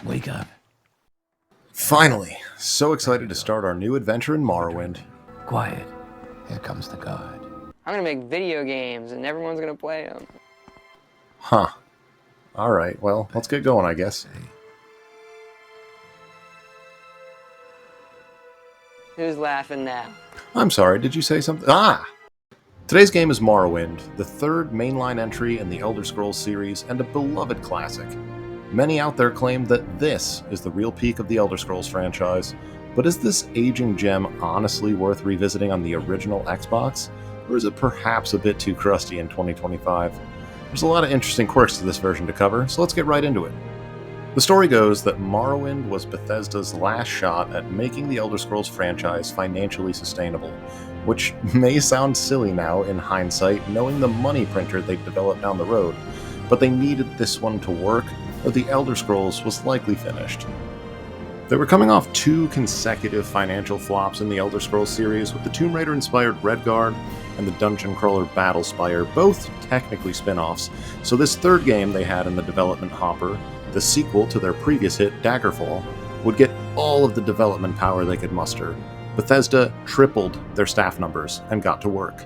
Wake up. Finally! So excited to start our new adventure in Morrowind. Quiet. Here comes the guard. I'm gonna make video games and everyone's gonna play them. Huh. Alright, well, let's get going, I guess. Who's laughing now? I'm sorry, did you say something? Ah! Today's game is Morrowind, the third mainline entry in the Elder Scrolls series and a beloved classic. Many out there claim that this is the real peak of the Elder Scrolls franchise, but is this aging gem honestly worth revisiting on the original Xbox? Or is it perhaps a bit too crusty in 2025? There's a lot of interesting quirks to this version to cover, so let's get right into it. The story goes that Morrowind was Bethesda's last shot at making the Elder Scrolls franchise financially sustainable, which may sound silly now in hindsight, knowing the money printer they'd developed down the road, but they needed this one to work, or the Elder Scrolls was likely finished. They were coming off two consecutive financial flops in the Elder Scrolls series, with the Tomb Raider-inspired Redguard and the dungeon crawler Battlespire, both technically spin-offs, so this third game they had in the development hopper, the sequel to their previous hit, Daggerfall, would get all of the development power they could muster. Bethesda tripled their staff numbers and got to work.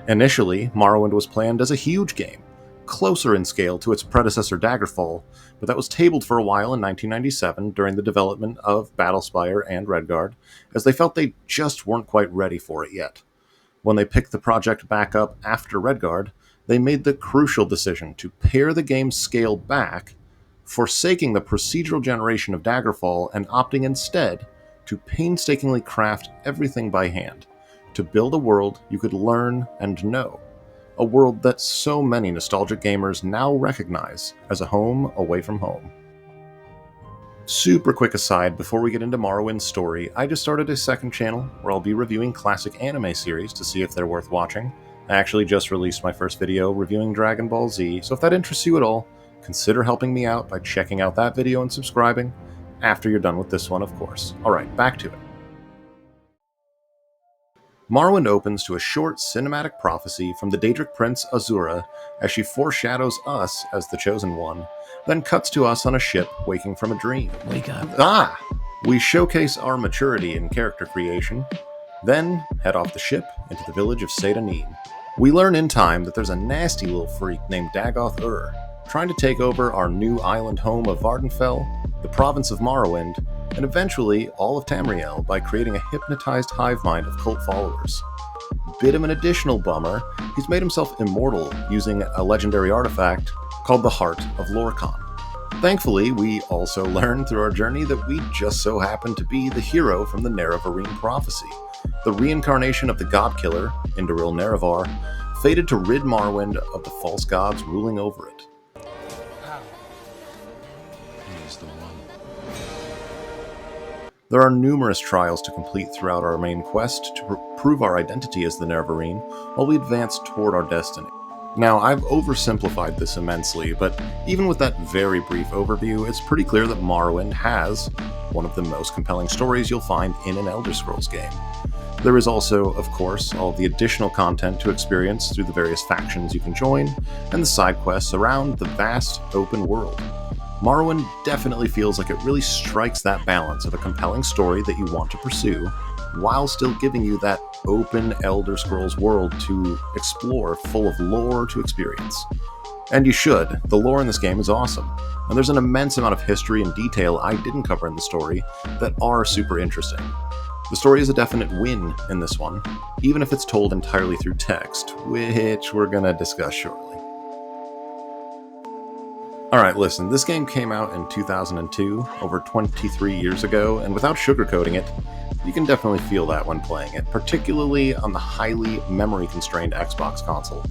Initially, Morrowind was planned as a huge game, closer in scale to its predecessor Daggerfall, but that was tabled for a while in 1997 during the development of Battlespire and Redguard, as they felt they just weren't quite ready for it yet. When they picked the project back up after Redguard, they made the crucial decision to pare the game's scale back, forsaking the procedural generation of Daggerfall and opting instead to painstakingly craft everything by hand, to build a world you could learn and know, a world that so many nostalgic gamers now recognize as a home away from home. Super quick aside before we get into Morrowind's story, I just started a second channel where I'll be reviewing classic anime series to see if they're worth watching. I actually just released my first video reviewing Dragon Ball Z, so if that interests you at all, consider helping me out by checking out that video and subscribing, after you're done with this one, of course. Alright, back to it. Morrowind opens to a short cinematic prophecy from the Daedric Prince Azura as she foreshadows us as the Chosen One, then cuts to us on a ship waking from a dream. Wake up. Ah! We showcase our maturity in character creation, then head off the ship into the village of Seyda-Neen. We learn in time that there's a nasty little freak named Dagoth-Ur, trying to take over our new island home of Vardenfell, the province of Morrowind, and eventually all of Tamriel by creating a hypnotized hive mind of cult followers. Bit of an additional bummer, he's made himself immortal using a legendary artifact called the Heart of Lorkhan. Thankfully, we also learn through our journey that we just so happen to be the hero from the Nerevarine prophecy, the reincarnation of the god-killer, Indoril Nerevar, fated to rid Morrowind of the false gods ruling over it. There are numerous trials to complete throughout our main quest to prove our identity as the Nerevarine while we advance toward our destiny. Now, I've oversimplified this immensely, but even with that very brief overview, it's pretty clear that Morrowind has one of the most compelling stories you'll find in an Elder Scrolls game. There is also, of course, all of the additional content to experience through the various factions you can join, and the side quests around the vast open world. Morrowind definitely feels like it really strikes that balance of a compelling story that you want to pursue, while still giving you that open Elder Scrolls world to explore full of lore to experience. And you should. The lore in this game is awesome, and there's an immense amount of history and detail I didn't cover in the story that are super interesting. The story is a definite win in this one, even if it's told entirely through text, which we're gonna discuss shortly. Alright, listen, this game came out in 2002, over 23 years ago, and without sugarcoating it, you can definitely feel that when playing it, particularly on the highly memory-constrained Xbox console.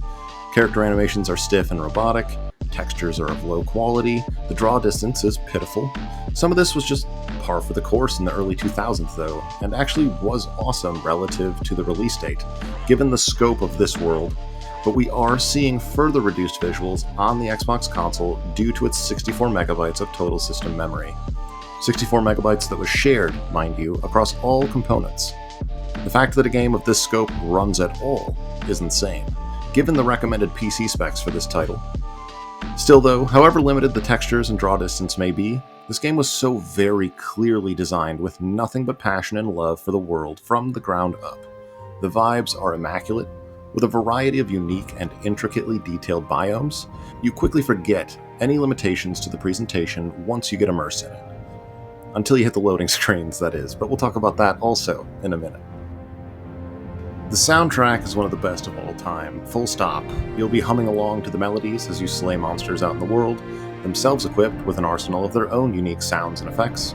Character animations are stiff and robotic, textures are of low quality, the draw distance is pitiful. Some of this was just par for the course in the early 2000s though, and actually was awesome relative to the release date, given the scope of this world. But we are seeing further reduced visuals on the Xbox console due to its 64 megabytes of total system memory. 64 megabytes that was shared, mind you, across all components. The fact that a game of this scope runs at all is insane, given the recommended PC specs for this title. Still though, however limited the textures and draw distance may be, This game was so very clearly designed with nothing but passion and love for the world from the ground up. The vibes are immaculate, with a variety of unique and intricately detailed biomes. You quickly forget any limitations to the presentation once you get immersed in it. Until you hit the loading screens, that is, but we'll talk about that also in a minute. The soundtrack is one of the best of all time, full stop. You'll be humming along to the melodies as you slay monsters out in the world, themselves equipped with an arsenal of their own unique sounds and effects.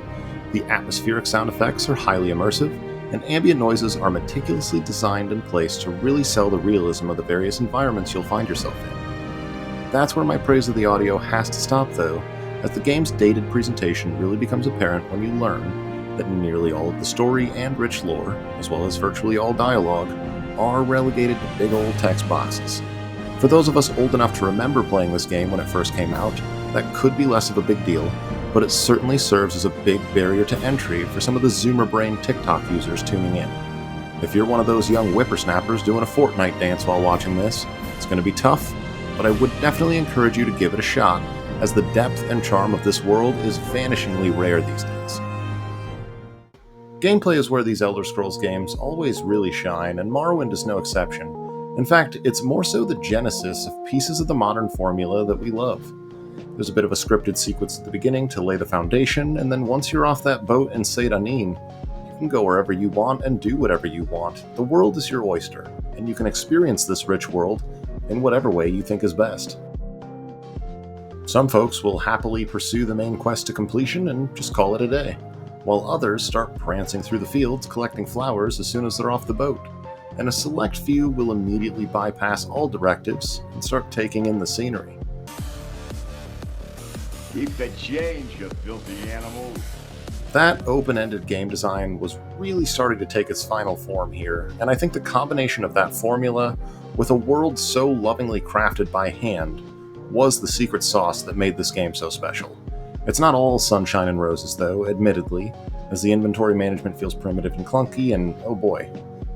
The atmospheric sound effects are highly immersive, and ambient noises are meticulously designed and placed to really sell the realism of the various environments you'll find yourself in. That's where my praise of the audio has to stop though, as the game's dated presentation really becomes apparent when you learn that nearly all of the story and rich lore, as well as virtually all dialogue, are relegated to big old text boxes. For those of us old enough to remember playing this game when it first came out, that could be less of a big deal, but it certainly serves as a big barrier to entry for some of the Zoomer brain TikTok users tuning in. If you're one of those young whippersnappers doing a Fortnite dance while watching this, it's going to be tough, but I would definitely encourage you to give it a shot, as the depth and charm of this world is vanishingly rare these days. Gameplay is where these Elder Scrolls games always really shine, and Morrowind is no exception. In fact, it's more so the genesis of pieces of the modern formula that we love. There's a bit of a scripted sequence at the beginning to lay the foundation, and then once you're off that boat in Saint Anin, you can go wherever you want and do whatever you want. The world is your oyster, and you can experience this rich world in whatever way you think is best. Some folks will happily pursue the main quest to completion and just call it a day, while others start prancing through the fields collecting flowers as soon as they're off the boat, and a select few will immediately bypass all directives and start taking in the scenery. Keep the change, you filthy animals. That open-ended game design was really starting to take its final form here, and I think the combination of that formula with a world so lovingly crafted by hand was the secret sauce that made this game so special. It's not all sunshine and roses though, admittedly, as the inventory management feels primitive and clunky, and oh boy,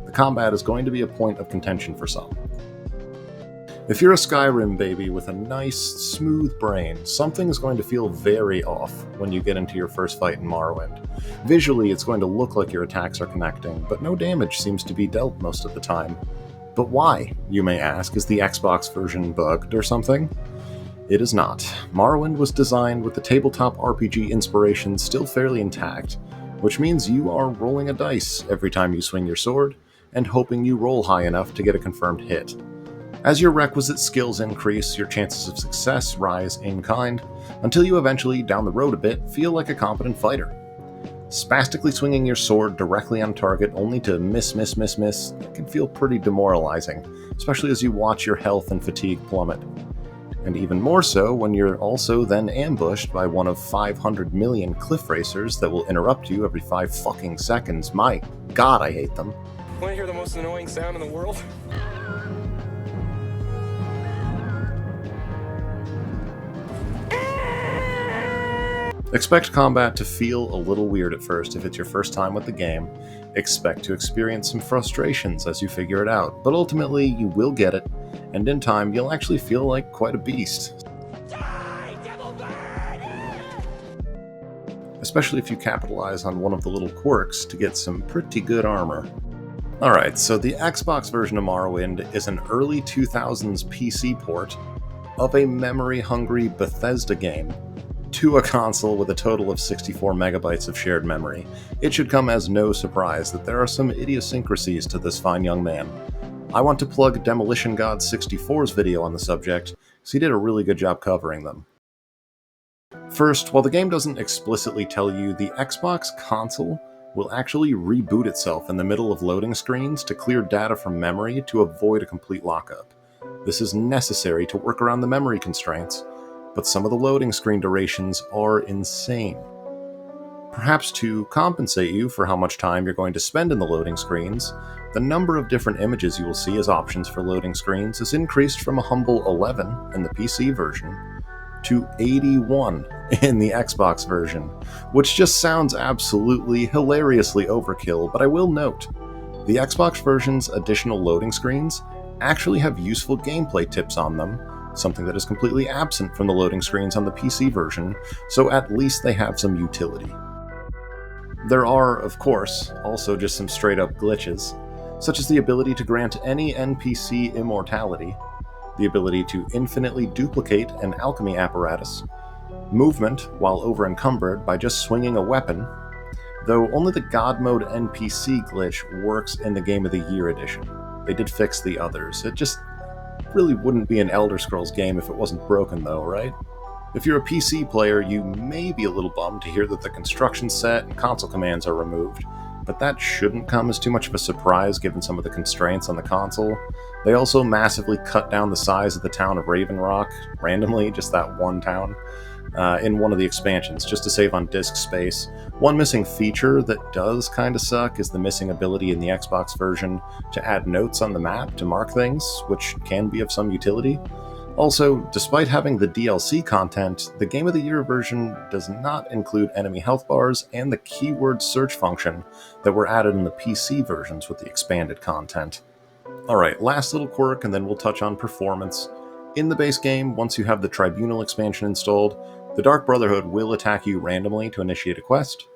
the combat is going to be a point of contention for some. If you're a Skyrim baby with a nice, smooth brain, something is going to feel very off when you get into your first fight in Morrowind. Visually, it's going to look like your attacks are connecting, but no damage seems to be dealt most of the time. But why, you may ask, is the Xbox version bugged or something? It is not. Morrowind was designed with the tabletop RPG inspiration still fairly intact, which means you are rolling a dice every time you swing your sword, and hoping you roll high enough to get a confirmed hit. As your requisite skills increase, your chances of success rise in kind, until you eventually, down the road a bit, feel like a competent fighter. Spastically swinging your sword directly on target only to miss, it can feel pretty demoralizing, especially as you watch your health and fatigue plummet. And even more so when you're also then ambushed by one of 500 million cliff racers that will interrupt you every 5 fucking seconds. My god, I hate them. Want to hear the most annoying sound in the world? Expect combat to feel a little weird at first if it's your first time with the game. Expect to experience some frustrations as you figure it out, but ultimately you will get it, and in time you'll actually feel like quite a beast. Die, devil bird! Especially if you capitalize on one of the little quirks to get some pretty good armor. Alright, so the Xbox version of Morrowind is an early 2000s PC port of a memory-hungry Bethesda game to a console with a total of 64 megabytes of shared memory. It should come as no surprise that there are some idiosyncrasies to this fine young man. I want to plug Demolition God 64's video on the subject, because he did a really good job covering them. First, while the game doesn't explicitly tell you, the Xbox console will actually reboot itself in the middle of loading screens to clear data from memory to avoid a complete lockup. This is necessary to work around the memory constraints, but some of the loading screen durations are insane. Perhaps to compensate you for how much time you're going to spend in the loading screens, the number of different images you will see as options for loading screens is increased from a humble 11 in the PC version to 81 in the Xbox version, which just sounds absolutely hilariously overkill, but I will note, the Xbox version's additional loading screens actually have useful gameplay tips on them, something that is completely absent from the loading screens on the PC version, so at least they have some utility. There are, of course, also just some straight-up glitches, such as the ability to grant any NPC immortality, the ability to infinitely duplicate an alchemy apparatus, movement while over-encumbered by just swinging a weapon, though only the God Mode NPC glitch works in the Game of the Year edition. They did fix the others. It just really wouldn't be an Elder Scrolls game if it wasn't broken though, right? If you're a PC player, you may be a little bummed to hear that the construction set and console commands are removed, but that shouldn't come as too much of a surprise given some of the constraints on the console. They also massively cut down the size of the town of Raven Rock, randomly, just that one town, in one of the expansions, just to save on disk space. One missing feature that does kinda suck is the missing ability in the Xbox version to add notes on the map to mark things, which can be of some utility. Also, despite having the DLC content, the Game of the Year version does not include enemy health bars and the keyword search function that were added in the PC versions with the expanded content. Alright, last little quirk and then we'll touch on performance. In the base game, once you have the Tribunal expansion installed, the Dark Brotherhood will attack you randomly to initiate a quest.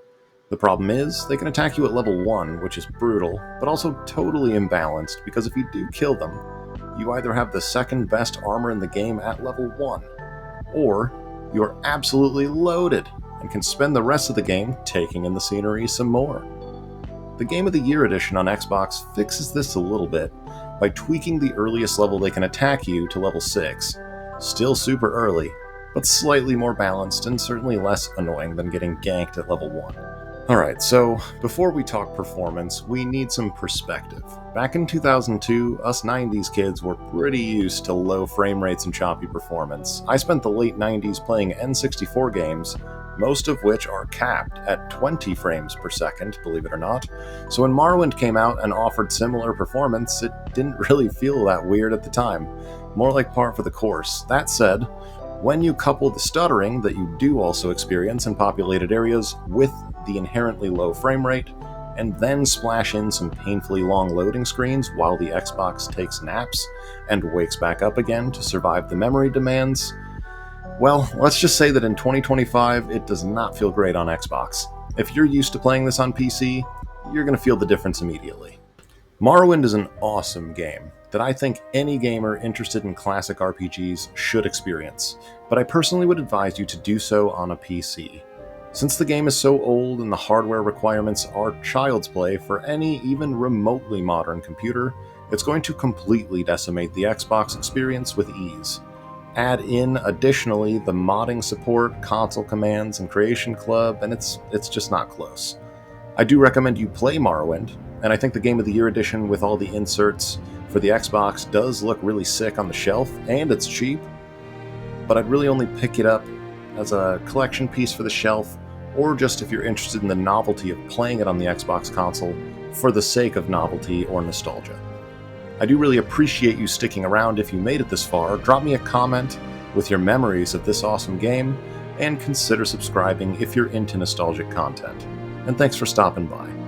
The problem is, they can attack you at level 1, which is brutal, but also totally imbalanced, because if you do kill them, you either have the second best armor in the game at level 1, or you are absolutely loaded and can spend the rest of the game taking in the scenery some more. The Game of the Year edition on Xbox fixes this a little bit by tweaking the earliest level they can attack you to level 6. Still super early, but slightly more balanced and certainly less annoying than getting ganked at level 1. Alright, so before we talk performance, we need some perspective. Back in 2002, us 90s kids were pretty used to low frame rates and choppy performance. I spent the late 90s playing N64 games, most of which are capped at 20 frames per second, believe it or not. So when Morrowind came out and offered similar performance, it didn't really feel that weird at the time. More like par for the course. That said, when you couple the stuttering that you do also experience in populated areas with the inherently low frame rate, and then splash in some painfully long loading screens while the Xbox takes naps and wakes back up again to survive the memory demands, well, let's just say that in 2025, it does not feel great on Xbox. If you're used to playing this on PC, you're going to feel the difference immediately. Morrowind is an awesome game that I think any gamer interested in classic RPGs should experience, but I personally would advise you to do so on a PC. Since the game is so old and the hardware requirements are child's play for any even remotely modern computer, it's going to completely decimate the Xbox experience with ease. Add in, additionally, the modding support, console commands, and Creation Club, and it's just not close. I do recommend you play Morrowind, and I think the Game of the Year edition with all the inserts for the Xbox does look really sick on the shelf, and it's cheap, but I'd really only pick it up as a collection piece for the shelf, or just if you're interested in the novelty of playing it on the Xbox console for the sake of novelty or nostalgia. I do really appreciate you sticking around if you made it this far. Drop me a comment with your memories of this awesome game, and consider subscribing if you're into nostalgic content. And thanks for stopping by.